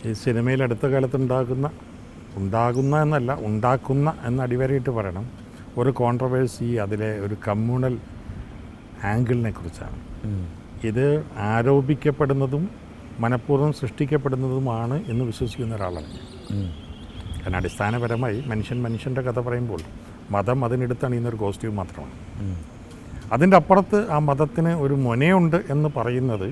ഈ സിനിമയിൽ അടുത്ത കാലത്ത് ഉണ്ടാക്കുന്ന എന്ന് അടിവരയിട്ട് പറയണം, ഒരു കോൺട്രവേഴ്സി അതിലെ ഒരു കമ്മ്യൂണൽ ആംഗിളിനെ കുറിച്ചാണ്. ഇത് ആരോപിക്കപ്പെടുന്നതും മനഃപൂർവ്വം സൃഷ്ടിക്കപ്പെടുന്നതുമാണ് എന്ന് വിശ്വസിക്കുന്ന ഒരാളാണ് ഞാൻ. കാരണം അടിസ്ഥാനപരമായി മനുഷ്യൻ്റെ കഥ പറയുമ്പോൾ മതം അതിനെടുത്തണിയുന്നൊരു കോസ്റ്റ്യൂം മാത്രമാണ്. അതിൻ്റെ അപ്പുറത്ത് ആ മതത്തിന് ഒരു മുനയുണ്ട് എന്ന് പറയുന്നത്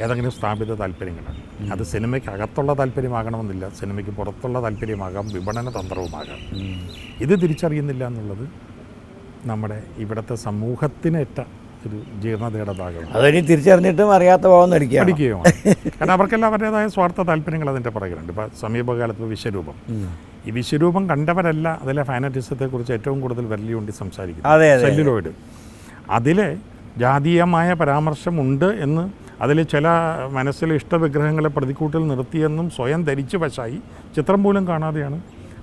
ഏതെങ്കിലും സ്ഥാപിത താല്പര്യങ്ങളാണ്. അത് സിനിമയ്ക്ക് അകത്തുള്ള താല്പര്യമാകണമെന്നില്ല, സിനിമയ്ക്ക് പുറത്തുള്ള താല്പര്യമാകാം, വിപണന തന്ത്രവുമാകാം. ഇത് തിരിച്ചറിയുന്നില്ല എന്നുള്ളത് നമ്മുടെ ഇവിടുത്തെ സമൂഹത്തിനേറ്റ ഒരു ജീർണതയുടെ ഭാഗമാണ്. അതിനി തിരിച്ചറിഞ്ഞിട്ടും അറിയാത്ത ഭാവം അടിക്കുകയുമാണ്. കാരണം അവർക്കെല്ലാം അവരുടേതായ സ്വാർത്ഥ താല്പര്യങ്ങൾ അതിൻ്റെ പുറകിലുണ്ട്. ഇപ്പോൾ സമീപകാലത്ത് വിശ്വരൂപം, ഈ വിശ്വരൂപം കണ്ടവരല്ല അതിലെ ഫാനറ്റിസത്തെക്കുറിച്ച് ഏറ്റവും കൂടുതൽ വെല്ലുണ്ടി സംസാരിക്കുന്നത്. സെല്ലുലോയിഡ് അതിലെ ജാതീയമായ പരാമർശമുണ്ട് എന്ന്, അതിൽ ചില മനസ്സിലെ ഇഷ്ടവിഗ്രഹങ്ങളെ പ്രതിക്കൂട്ടിൽ നിർത്തിയെന്നും സ്വയം ധരിച്ചു വശായി ചിത്രം പോലും കാണാതെയാണ്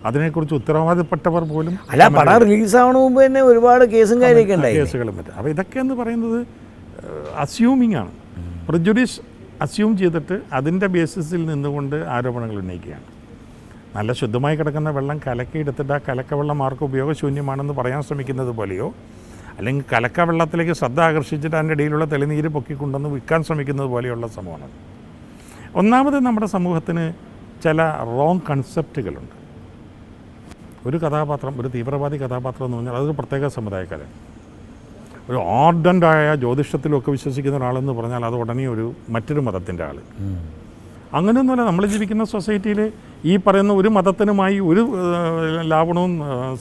അതിനെക്കുറിച്ച് ഉത്തരവാദിപ്പെട്ടവർ പോലും. അല്ല, പടം റിലീസാവണ മുമ്പ് തന്നെ ഒരുപാട് കേസും കാര്യമൊക്കെ ഉണ്ടായി, കേസുകളും പറ്റും. അപ്പോൾ ഇതൊക്കെ എന്ന് പറയുന്നത് അസ്യൂമിങ് ആണ്, പ്രിജുഡീസ് അസ്യൂം ചെയ്തിട്ട് അതിൻ്റെ ബേസിസിൽ നിന്നുകൊണ്ട് ആരോപണങ്ങൾ ഉന്നയിക്കുകയാണ്. നല്ല ശുദ്ധമായി കിടക്കുന്ന വെള്ളം കലക്കിയെടുത്തിട്ട് ആ കലക്കവെള്ളം ആർക്കും ഉപയോഗശൂന്യമാണെന്ന് പറയാൻ ശ്രമിക്കുന്നത് പോലെയോ, അല്ലെങ്കിൽ കലക്ക വെള്ളത്തിലേക്ക് ശ്രദ്ധ ആകർഷിച്ചിട്ട് അതിൻ്റെ ഇടയിലുള്ള തെളിനീര് പൊക്കിക്കൊണ്ടെന്ന് വിൽക്കാൻ ശ്രമിക്കുന്നത് പോലെയുള്ള സംഭവമാണ്. ഒന്നാമത് നമ്മുടെ സമൂഹത്തിന് ചില റോങ് കൺസെപ്റ്റുകളുണ്ട്. ഒരു കഥാപാത്രം, ഒരു തീവ്രവാദി കഥാപാത്രം എന്ന് പറഞ്ഞാൽ അതൊരു പ്രത്യേക സമുദായക്കാരൻ. ഒരു ആർഡൻ്റായ ജ്യോതിഷത്തിലൊക്കെ വിശ്വസിക്കുന്ന ഒരാളെന്ന് പറഞ്ഞാൽ അത് ഉടനെ മറ്റൊരു മതത്തിൻ്റെ ആൾ. അങ്ങനെയൊന്നുമല്ല. നമ്മൾ ജീവിക്കുന്ന സൊസൈറ്റിയിൽ ഈ പറയുന്ന ഒരു മതത്തിനുമായി ഒരു ലാവണവും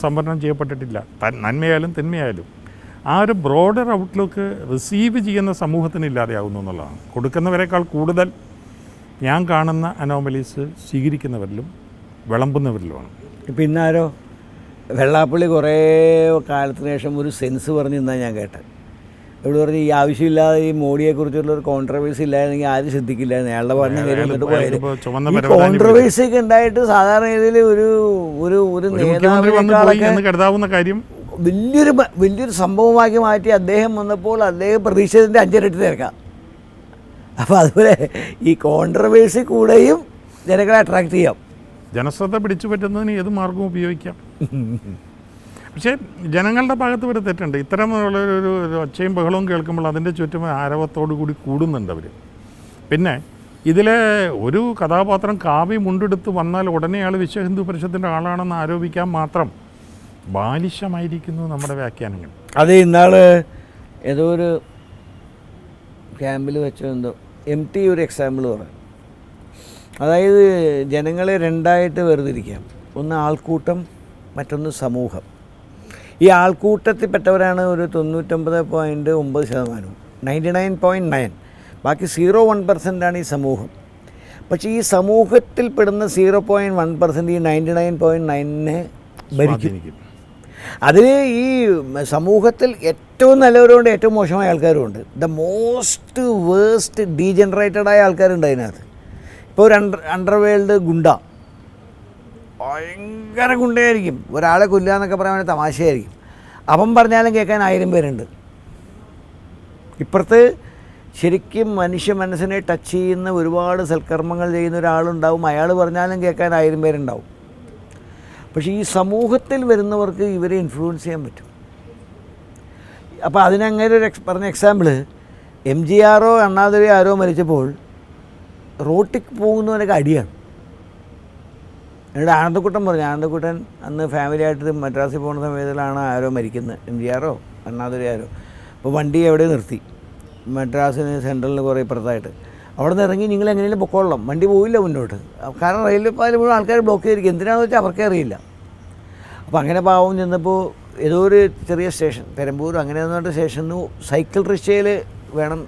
സംവരണം ചെയ്യപ്പെട്ടിട്ടില്ല. നന്മയായാലും തിന്മയായാലും ആ ഒരു ബ്രോഡർ ഔട്ട്ലുക്ക് റിസീവ് ചെയ്യുന്ന സമൂഹത്തിന് ഇല്ലാതെയാകുന്നു എന്നുള്ളതാണ്. കൊടുക്കുന്നവരെക്കാൾ കൂടുതൽ ഞാൻ കാണുന്ന അനോമലീസ് സ്വീകരിക്കുന്നവരിലും വിളമ്പുന്നവരിലുമാണ്. പിന്നെ ആരോ വെള്ളാപ്പള്ളി കുറേ കാലത്തിന് ശേഷം ഒരു സെൻസ് പറഞ്ഞു നിന്നാണ് ഞാൻ കേട്ടത്. ഇവിടെ പറഞ്ഞ് ഈ ആവശ്യമില്ലാതെ ഈ മോഡിയെക്കുറിച്ചുള്ള ഒരു കോൺട്രവേഴ്സി ഇല്ലായിരുന്നെങ്കിൽ ആരും ശ്രദ്ധിക്കില്ലായിരുന്നു, അയാളുടെ പറഞ്ഞ കാര്യം എന്നിട്ട് പോയത്. ഈ കോൺട്രവേഴ്സി ഒക്കെ ഉണ്ടായിട്ട് സാധാരണ രീതിയിൽ ഒരു കരുതാവുന്ന കാര്യം വലിയൊരു സംഭവമാക്കി മാറ്റി അദ്ദേഹം വന്നപ്പോൾ അദ്ദേഹം പ്രതീക്ഷിച്ചതിൻ്റെ 5 ഇരട്ടി തിരക്കാം. അപ്പോൾ അതുപോലെ ഈ കോൺട്രവേഴ്സി കൂടെയും ജനങ്ങളെ അട്രാക്ട് ചെയ്യാം, ജനശ്രദ്ധ പിടിച്ചു പറ്റുന്നതിന് ഏത് മാർഗവും ഉപയോഗിക്കാം. പക്ഷേ ജനങ്ങളുടെ ഭാഗത്ത് ഒരു തെറ്റുണ്ട്. ഇത്തരമുള്ളൊരു ഒച്ചയും ബഹളവും കേൾക്കുമ്പോൾ അതിൻ്റെ ചുറ്റും ആരവത്തോടു കൂടി കൂടുന്നുണ്ട് അവർ. പിന്നെ ഇതിലെ ഒരു കഥാപാത്രം കാവ്യ മുണ്ടെടുത്ത് വന്നാൽ ഉടനെ ആൾ വിശ്വ ഹിന്ദു പരിഷത്തിൻ്റെ ആളാണെന്ന് ആരോപിക്കാൻ മാത്രം ബാലിശമായിരിക്കുന്നു നമ്മുടെ വ്യാഖ്യാനങ്ങൾ. അത് ഇന്നാൾ ഏതോ ഒരു ക്യാമ്പിൽ വെച്ചോ എന്തോ MT ഒരു എക്സാമ്പിൾ പറഞ്ഞു. അതായത് ജനങ്ങളെ രണ്ടായിട്ട് വേർതിരിക്കാം. ഒന്ന് ആൾക്കൂട്ടം, മറ്റൊന്ന് സമൂഹം. ഈ ആൾക്കൂട്ടത്തിൽപ്പെട്ടവരാണ് ഒരു 99.9%, 99.9%. ബാക്കി 0.1% ഈ സമൂഹം. പക്ഷേ ഈ സമൂഹത്തിൽപ്പെടുന്ന 0.1% ഈ 99.9-നെ ഭരിക്കും. അതിൽ ഈ സമൂഹത്തിൽ ഏറ്റവും നല്ലവരുണ്ട്, ഏറ്റവും മോശമായ ആൾക്കാരുമുണ്ട്. ദ മോസ്റ്റ് വേസ്റ്റ് ഡീജനറേറ്റഡായ ആൾക്കാരുണ്ട് അതിനകത്ത്. ഇപ്പോൾ ഒരു അണ്ടർവേൾഡ് ഗുണ്ട, ഭയങ്കര ഗുണ്ടയായിരിക്കും. ഒരാളെ കൊല്ലുക എന്നൊക്കെ പറയാൻ വേണ്ടി തമാശയായിരിക്കും. അപ്പം പറഞ്ഞാലും കേൾക്കാൻ 1000 പേരുണ്ട്. ഇപ്പുറത്ത് ശരിക്കും മനുഷ്യ മനസ്സിനെ ടച്ച് ചെയ്യുന്ന ഒരുപാട് സൽക്കർമ്മങ്ങൾ ചെയ്യുന്ന ഒരാളുണ്ടാവും, അയാൾ പറഞ്ഞാലും കേൾക്കാൻ 1000 പേരുണ്ടാവും. പക്ഷേ ഈ സമൂഹത്തിൽ വരുന്നവർക്ക് ഇവരെ ഇൻഫ്ലുവൻസ് ചെയ്യാൻ പറ്റും. അപ്പോൾ അതിനങ്ങനെ പറഞ്ഞ എക്സാമ്പിൾ, MGR അണ്ണാദുരൈ ആരോ മരിച്ചപ്പോൾ റോട്ടിക്ക് പോകുന്നവനൊക്കെ അടിയാണ്. എന്നോട് ആനന്ദക്കുട്ടൻ പറഞ്ഞു, ആനന്ദക്കുട്ടൻ അന്ന് ഫാമിലിയായിട്ട് മദ്രാസിൽ പോകുന്ന സമയത്തിലാണ് ആരോ മരിക്കുന്നത്, MGR അണ്ണാദുരൈ ആരോ. അപ്പോൾ വണ്ടി എവിടെ നിർത്തി, മദ്രാസിന് സെൻട്രലിന് കുറേ ഇപ്പുറത്തായിട്ട്. അവിടെ നിന്ന് ഇറങ്ങി നിങ്ങൾ എങ്ങനെയും പൊക്കോളാം, വണ്ടി പോയില്ല മുന്നോട്ട്. കാരണം റെയിൽവേ പാലം മുഴുവൻ ആൾക്കാർ ബ്ലോക്ക് ചെയ്തിരിക്കും. എന്തിനാണെന്ന് വെച്ചാൽ അവർക്കേ അറിയില്ല. അപ്പോൾ അങ്ങനെ പാവം ചെന്നപ്പോൾ ഏതോ ഒരു ചെറിയ സ്റ്റേഷൻ, പെരമ്പൂർ അങ്ങനെ പറഞ്ഞ സ്റ്റേഷനിൽ സൈക്കിൾ റിക്ഷയിൽ വേണം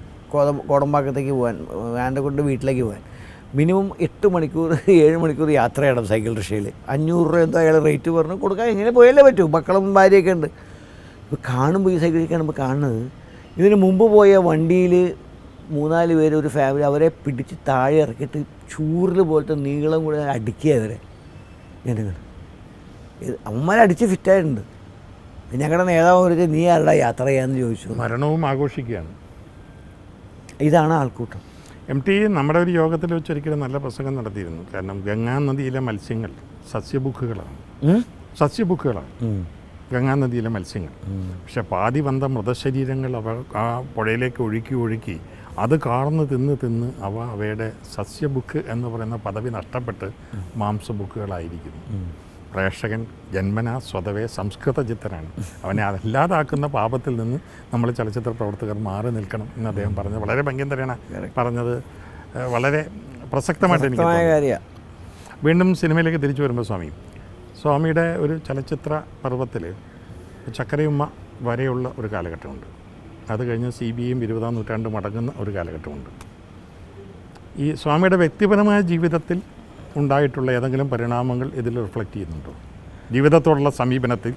കോടമ്പാക്കത്തേക്ക് പോകാൻ, ആനന്ദക്കുട്ടൻ്റെ വീട്ടിലേക്ക് പോകാൻ. മിനിമം 8 മണിക്കൂർ 7 മണിക്കൂർ യാത്ര ചെയ്യണം സൈക്കിൾ റിക്ഷയിൽ. 500 രൂപ എന്തോ അയാൾ റേറ്റ് പറഞ്ഞു കൊടുക്കാൻ. ഇങ്ങനെ പോയാലേ പറ്റൂ, മക്കളും ഭാര്യയൊക്കെ ഉണ്ട്. ഇപ്പോൾ കാണുമ്പോൾ ഈ സൈക്കിൾ കാണുമ്പോൾ കാണുന്നത്, ഇതിന് മുമ്പ് പോയ വണ്ടിയിൽ 3-4 പേര് ഒരു ഫാമിലി, അവരെ പിടിച്ച് താഴെ ഇറക്കിയിട്ട് ചൂറിൽ പോലത്തെ നീളം കൂടെ അടിക്കുക അവരെ ജനങ്ങൾ. അമ്മമാരടിച്ച് ഫിറ്റായിട്ടുണ്ട്. ഞങ്ങളുടെ നേതാവ് വിളിച്ച് നീ ആരുടെ യാത്ര ചെയ്യാമെന്ന് ചോദിച്ചു. മരണവും ആഘോഷിക്കുകയാണ്. ഇതാണ് ആൾക്കൂട്ടം. MT നമ്മുടെ ഒരു യോഗത്തിൽ വെച്ചൊരിക്കലും നല്ല പ്രസംഗം നടത്തിയിരുന്നു. കാരണം ഗംഗാ നദിയിലെ മത്സ്യങ്ങൾ സസ്യബുക്കുകളാണ്. ഗംഗാ നദിയിലെ മത്സ്യങ്ങൾ. പക്ഷെ പാതി വന്ന മൃതശരീരങ്ങൾ ആ പുഴയിലേക്ക് ഒഴുക്കി അത് കാർന്ന് തിന്ന് അവയുടെ സസ്യബുക്ക് എന്ന് പറയുന്ന പദവി നഷ്ടപ്പെട്ട് മാംസബുക്കുകളായിരിക്കുന്നു. പ്രേക്ഷകൻ ജന്മനാ സ്വതവേ സംസ്കൃതചിത്തനാണ്. അവനെ അതല്ലാതാക്കുന്ന പാപത്തിൽ നിന്ന് നമ്മൾ ചലച്ചിത്ര പ്രവർത്തകർ മാറി നിൽക്കണം എന്ന് അദ്ദേഹം പറഞ്ഞത് വളരെ ഭംഗിതരാണ് പറഞ്ഞത്. വളരെ പ്രസക്തമായിട്ട് എനിക്ക് തോന്നി. വീണ്ടും സിനിമയിലേക്ക് തിരിച്ചു വരുമ്പോൾ സ്വാമിയുടെ ഒരു ചലച്ചിത്ര പർവ്വത്തിൽ ചക്കരയുമ്മ വരെയുള്ള ഒരു കാലഘട്ടമുണ്ട്. അത് കഴിഞ്ഞ് CBIയും 20-ാം നൂറ്റാണ്ട് മടങ്ങുന്ന ഒരു കാലഘട്ടമുണ്ട്. ഈ സ്വാമിയുടെ വ്യക്തിപരമായ ജീവിതത്തിൽ ഉണ്ടായിട്ടുള്ള ഏതെങ്കിലും പരിണാമങ്ങൾ ഇതിൽ റിഫ്ലക്റ്റ് ചെയ്യുന്നുണ്ടോ? ജീവിതത്തോടുള്ള സമീപനത്തിൽ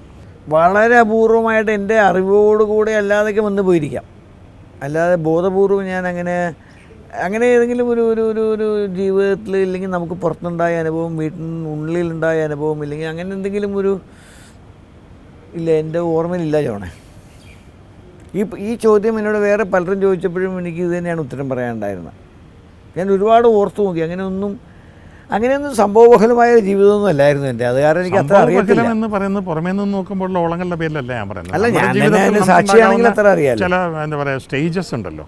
വളരെ അപൂർവമായിട്ട് എൻ്റെ അറിവോടുകൂടെ അല്ലാതൊക്കെ വന്നു പോയിരിക്കാം. അല്ലാതെ ബോധപൂർവം ഞാൻ അങ്ങനെ ഏതെങ്കിലും ഒരു ജീവിതത്തിൽ ഇല്ലെങ്കിൽ നമുക്ക് പുറത്തുണ്ടായ അനുഭവം, വീട്ടിനുള്ളിലുണ്ടായ അനുഭവം ഇല്ലെങ്കിൽ അങ്ങനെ എന്തെങ്കിലും ഇല്ല, എൻ്റെ ഓർമ്മയിലില്ല ജോണേ. ഈ ചോദ്യം എന്നോട് വേറെ പലരും ചോദിച്ചപ്പോഴും എനിക്ക് ഇത് തന്നെയാണ് ഉത്തരം പറയാനുണ്ടായിരുന്നത്. ഞാൻ ഒരുപാട് ഓർത്തു നോക്കി. അങ്ങനെയൊന്നും സംഭവബഹുലമായ ജീവിതമൊന്നും അല്ലായിരുന്നു എൻ്റെ. അത് കാരണം എനിക്ക് അത്ര അറിയത്തില്ല എന്ന് പറയുന്നത് പുറമേ നിന്ന് നോക്കുമ്പോൾ ഓളങ്ങളുടെ പേരിലല്ല ഞാൻ പറയുന്നത്. അല്ല, ഞാൻ സാക്ഷിയാണെങ്കിൽ അത്ര അറിയാം. ചില എന്താ പറയുക സ്റ്റേജസ് ഉണ്ടല്ലോ,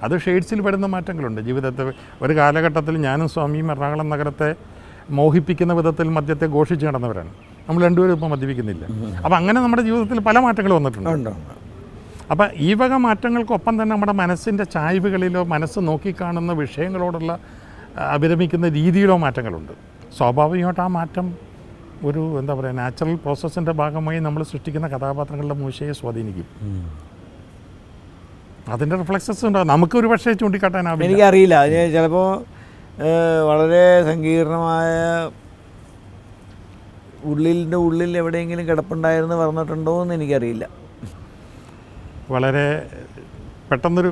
അത് ഷെയ്ഡ്സിൽ വരുന്ന മാറ്റങ്ങളുണ്ട് ജീവിതത്തിൽ. ഒരു കാലഘട്ടത്തിൽ ഞാനും സ്വാമിയും എറണാകുളം നഗരത്തെ മോഹിപ്പിക്കുന്ന വിധത്തിൽ മദ്യത്തെ ഘോഷിച്ച് നടന്നവരാണ്. നമ്മൾ രണ്ടുപേരും ഇപ്പോൾ മദ്യപിക്കുന്നില്ല. അപ്പം അങ്ങനെ നമ്മുടെ ജീവിതത്തിൽ പല മാറ്റങ്ങൾ വന്നിട്ടുണ്ട്. അപ്പം ഈ വക മാറ്റങ്ങൾക്കൊപ്പം തന്നെ നമ്മുടെ മനസ്സിൻ്റെ ചായ്വുകളിലോ മനസ്സ് നോക്കിക്കാണുന്ന വിഷയങ്ങളോടുള്ള അഭിരമിക്കുന്ന രീതിയിലോ മാറ്റങ്ങളുണ്ട്. സ്വാഭാവികമായിട്ട് ആ മാറ്റം ഒരു എന്താ പറയുക നാച്ചുറൽ പ്രോസസ്സിൻ്റെ ഭാഗമായി നമ്മൾ സൃഷ്ടിക്കുന്ന കഥാപാത്രങ്ങളുടെ മൂശയെ സ്വാധീനിക്കും. അതിൻ്റെ റിഫ്ലക്സസ് ഉണ്ടാകും. നമുക്കൊരു പക്ഷേ ചൂണ്ടിക്കാട്ടാനാവില്ല. എനിക്കറിയില്ല. ചിലപ്പോൾ വളരെ സങ്കീർണമായ ഉള്ളിൽ എവിടെയെങ്കിലും കിടപ്പുണ്ടായിരുന്നു പറഞ്ഞിട്ടുണ്ടോ എന്ന് എനിക്കറിയില്ല. വളരെ പെട്ടെന്നൊരു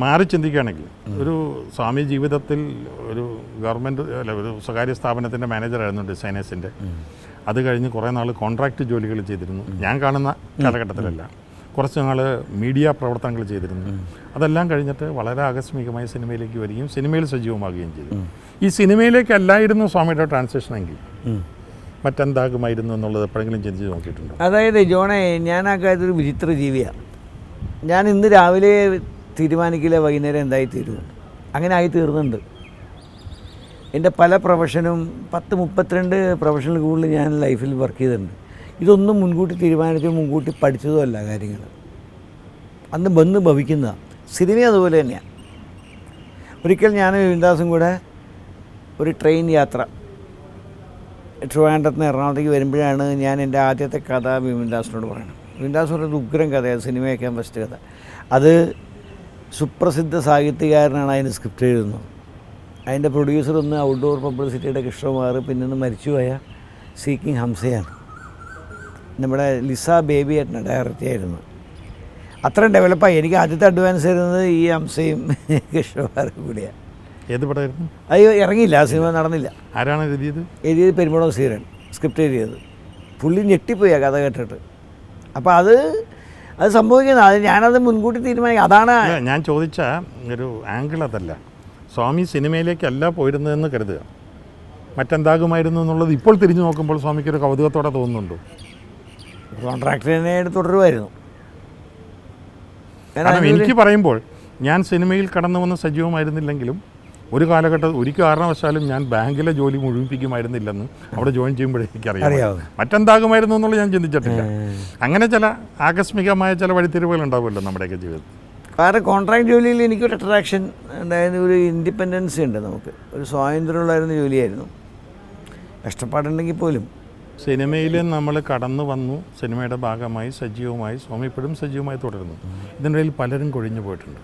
മാറി ചിന്തിക്കുകയാണെങ്കിൽ ഒരു സ്വാമി ജീവിതത്തിൽ ഒരു ഗവൺമെൻറ് അല്ല ഒരു സ്വകാര്യ സ്ഥാപനത്തിൻ്റെ മാനേജറായിരുന്നു, ഡിസൈനേഴ്സിൻ്റെ. അത് കഴിഞ്ഞ് കുറേ നാൾ കോൺട്രാക്റ്റ് ജോലികൾ ചെയ്തിരുന്നു. ഞാൻ കാണുന്ന കാലഘട്ടത്തിലല്ല, കുറച്ച് നാൾ മീഡിയ പ്രവർത്തനങ്ങൾ ചെയ്തിരുന്നു. അതെല്ലാം കഴിഞ്ഞിട്ട് വളരെ ആകസ്മികമായി സിനിമയിലേക്ക് വരികയും സിനിമയിൽ സജീവമാകുകയും ചെയ്തു. ഈ സിനിമയിലേക്കല്ലായിരുന്നു സ്വാമിയുടെ ട്രാൻസിഷൻ എങ്കിൽ മറ്റെന്താകുമായിരുന്നു എന്നുള്ളത് എപ്പോഴെങ്കിലും ചിന്തിച്ച് നോക്കിയിട്ടുണ്ടോ? അതായത് ജോണേ, ഞാൻ ആ കാര്യത്തിൽ ഒരു വിചിത്ര ജീവിയാണ്. ഞാൻ ഇന്ന് രാവിലെ തീരുമാനിക്കില്ല വൈകുന്നേരം എന്തായി തീരുന്നു. അങ്ങനെ ആയി തീർന്നുണ്ട്. എൻ്റെ പല പ്രൊഫഷനും 10-32 പ്രൊഫഷണൽ കൂടുതൽ ഞാൻ ലൈഫിൽ വർക്ക് ചെയ്തിട്ടുണ്ട്. ഇതൊന്നും മുൻകൂട്ടി തീരുമാനിച്ചോ മുൻകൂട്ടി പഠിച്ചതോ അല്ല കാര്യങ്ങൾ. അന്ന് വന്ന് ഭവിക്കുന്നതാണ്. സിനിമ അതുപോലെ തന്നെയാണ്. ഒരിക്കൽ ഞാൻ വിവിൻദാസും കൂടെ ഒരു ട്രെയിൻ യാത്ര ട്രിവാൻഡ്രത്ത് നിന്ന് എറണാകുളത്തേക്ക് വരുമ്പോഴാണ് ഞാൻ എൻ്റെ ആദ്യത്തെ കഥ വിവിൻദാസിനോട് പറയുന്നത്. വിവിൻദാസ് പറഞ്ഞത് ഉഗ്രം കഥയാണ്, സിനിമയൊക്കെ ഫസ്റ്റ് കഥ. അത് സുപ്രസിദ്ധ സാഹിത്യകാരനാണ് അതിന് സ്ക്രിപ്റ്റ് എഴുതുന്നത്. അതിൻ്റെ പ്രൊഡ്യൂസർ ഒന്ന് ഔട്ട്ഡോർ പബ്ലിസിറ്റിയുടെ കൃഷ്ണകുമാർ, പിന്നെ മരിച്ചുപോയ സീക്കിംഗ് ഹംസയാണ്. നമ്മുടെ ലിസ ബേബിയായിട്ടാണ് ഡയറക്റ്റ് ആയിരുന്നു. അത്രയും ഡെവലപ്പായി. എനിക്ക് ആദ്യത്തെ അഡ്വാൻസ് തരുന്നത് ഈ ഹംസയും കൃഷ്ണകുമാരും കൂടിയാണ്. ഏത് പടമായിരുന്നു? അത് ഇറങ്ങിയില്ല, ആ സിനിമ നടന്നില്ല. ആരാണ് എഴുതിയത്? പെരുമ്പടം സീരൻ സ്ക്രിപ്റ്റ് എഴുതിയത്. പുള്ളി ഞെട്ടിപ്പോയി ആ കഥ കേട്ടിട്ട്. അപ്പോൾ അത് സംഭവിക്കുന്നത്. അത് ഞാനത് മുൻകൂട്ടി തീരുമാനിക്കും. അതാണ് ഞാൻ ചോദിച്ച ഒരു ആംഗിൾ. അതല്ല, സ്വാമി സിനിമയിലേക്കല്ല പോയിരുന്നതെന്ന് കരുതുക, മറ്റെന്താകുമായിരുന്നു എന്നുള്ളത് ഇപ്പോൾ തിരിഞ്ഞു നോക്കുമ്പോൾ സ്വാമിക്കൊരു കൗതുകത്തോടെ തോന്നുന്നുണ്ടോ? കോൺട്രാക്ട് തന്നെ തുടരുമായിരുന്നു. കാരണം എനിക്ക് പറയുമ്പോൾ ഞാൻ സിനിമയിൽ കടന്നു വന്ന് സജീവമായിരുന്നില്ലെങ്കിലും ഒരു കാലഘട്ടത്തിൽ ഒരു കാരണവശാലും ഞാൻ ബാങ്കിലെ ജോലി മുഴുമിപ്പിക്കുമായിരുന്നില്ലെന്ന് അവിടെ ജോയിൻ ചെയ്യുമ്പോഴേ എനിക്കറിയാം. മറ്റെന്താകുമായിരുന്നു എന്നുള്ളത് ഞാൻ ചിന്തിച്ചിട്ടില്ല. അങ്ങനെ ചില ആകസ്മികമായ ചില വഴിത്തിരിവുകൾ ഉണ്ടാവുമല്ലോ നമ്മുടെയൊക്കെ ജീവിതത്തിൽ. കാരണം കോൺട്രാക്ട് ജോലിയിൽ എനിക്കൊരു അട്രാക്ഷൻ ഉണ്ടായിരുന്ന ഒരു ഇൻഡിപെൻഡൻസി ഉണ്ട്. നമുക്ക് ഒരു സ്വാതന്ത്ര്യമുള്ളായിരുന്ന ജോലിയായിരുന്നു. കഷ്ടപ്പാടുണ്ടെങ്കിൽ പോലും സിനിമയിൽ നമ്മൾ കടന്നു വന്നു, സിനിമയുടെ ഭാഗമായി സജീവമായി, സ്വാമി ഇപ്പോഴും സജീവമായി തുടരുന്നു. ഇതിനിടയിൽ പലരും കൊഴിഞ്ഞു പോയിട്ടുണ്ട്.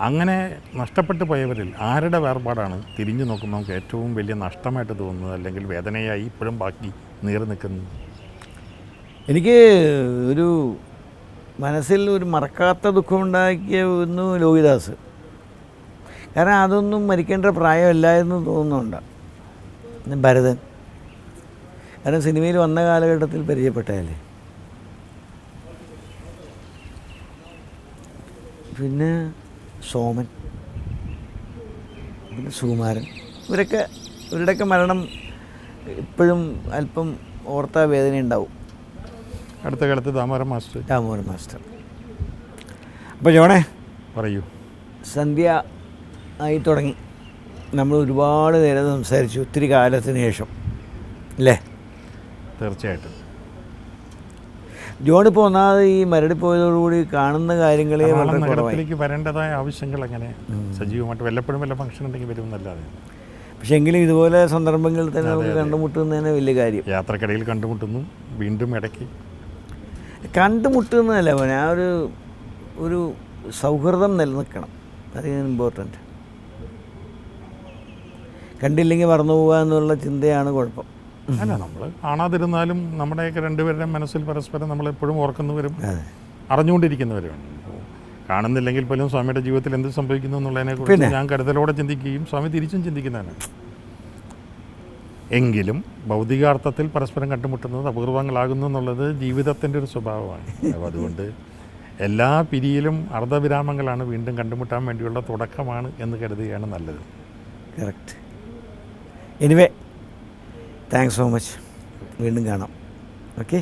അങ്ങനെ നഷ്ടപ്പെട്ടു പോയവരിൽ ആരുടെ വേർപാടാണ് തിരിഞ്ഞു നോക്കുമ്പോൾ നമുക്ക് ഏറ്റവും വലിയ നഷ്ടമായിട്ട് തോന്നുന്നത്, അല്ലെങ്കിൽ വേദനയായി ഇപ്പോഴും ബാക്കി നീറി നിൽക്കുന്നത്? എനിക്ക് ഒരു മനസ്സിൽ ഒരു മറക്കാത്ത ദുഃഖമുണ്ടാക്കിയ ഒന്ന് ലോഹിദാസ്. കാരണം അതൊന്നും മരിക്കേണ്ട പ്രായമല്ലായിരുന്നു തോന്നുന്നുണ്ട്. ഭരതൻ, കാരണം സിനിമയിൽ വന്ന കാലഘട്ടത്തിൽ പരിചയപ്പെട്ടതല്ലേ. പിന്നെ സോമൻ, പിന്നെ സുകുമാരൻ, ഇവരുടെയൊക്കെ മരണം ഇപ്പോഴും അല്പം ഓർത്താ വേദന ഉണ്ടാവും. അടുത്ത കാലത്ത് ദാമോദരൻ മാസ്റ്റർ. അപ്പോൾ ജോണേ, പറയൂ. സന്ധ്യ ആയി തുടങ്ങി. നമ്മൾ ഒരുപാട് നേരം സംസാരിച്ചു, ഒത്തിരി കാലത്തിന് ശേഷം അല്ലേ? തീർച്ചയായിട്ടും. ജോണിപ്പോൾ ഒന്നാമത് ഈ മരടി പോയതോടുകൂടി കാണുന്ന കാര്യങ്ങളെ വളരെ കുറവായി. നഗരത്തിലേക്ക് വരേണ്ടതായ ആവശ്യങ്ങൾ അങ്ങനെ സജീവമായിട്ട് വല്ലപ്പോഴും വല്ല ഫംഗ്ഷൻ ഉണ്ടെങ്കിൽ വരുമെന്നല്ലാതെ. പക്ഷേ എങ്കിലും ഇതുപോലെ സന്ദർഭങ്ങളിൽ തന്നെ നമുക്ക് കണ്ടുമുട്ടുന്നതിന് വലിയ കാര്യം. യാത്രക്കിടയിൽ കണ്ടുമുട്ടുന്നു, വീണ്ടും ഇടയ്ക്ക് കണ്ടുമുട്ടുന്നതല്ല പോലെ ആ ഒരു സൗഹൃദം നിലനിൽക്കണം. അത് ഇമ്പോർട്ടൻ്റ്. കണ്ടില്ലെങ്കിൽ മറന്നു പോകുക എന്നുള്ള ചിന്തയാണ് കുഴപ്പം. അല്ല, നമ്മൾ കാണാതിരുന്നാലും നമ്മുടെയൊക്കെ രണ്ടുപേരുടെ മനസ്സിൽ പരസ്പരം നമ്മളെപ്പോഴും ഓർക്കുന്നവരും അറിഞ്ഞുകൊണ്ടിരിക്കുന്നവരുമാണ്. കാണുന്നില്ലെങ്കിൽ പോലും സ്വാമിയുടെ ജീവിതത്തിൽ എന്ത് സംഭവിക്കുന്നു എന്നുള്ളതിനെക്കുറിച്ച് ഞാൻ കരുതലോടെ ചിന്തിക്കുകയും സ്വാമി തിരിച്ചും ചിന്തിക്കുന്നതാണ്. എങ്കിലും ഭൗതികാർത്ഥത്തിൽ പരസ്പരം കണ്ടുമുട്ടുന്നത് അപൂർവങ്ങളാകുന്നു എന്നുള്ളത് ജീവിതത്തിൻ്റെ ഒരു സ്വഭാവമാണ്. അപ്പോൾ അതുകൊണ്ട് എല്ലാ പിരിയിലും അർദ്ധവിരാമങ്ങളാണ്, വീണ്ടും കണ്ടുമുട്ടാൻ വേണ്ടിയുള്ള തുടക്കമാണ് എന്ന് കരുതുകയാണ് നല്ലത്. Correct. Anyway, thanks so much. വീണ്ടും കാണാം. ഓക്കെ.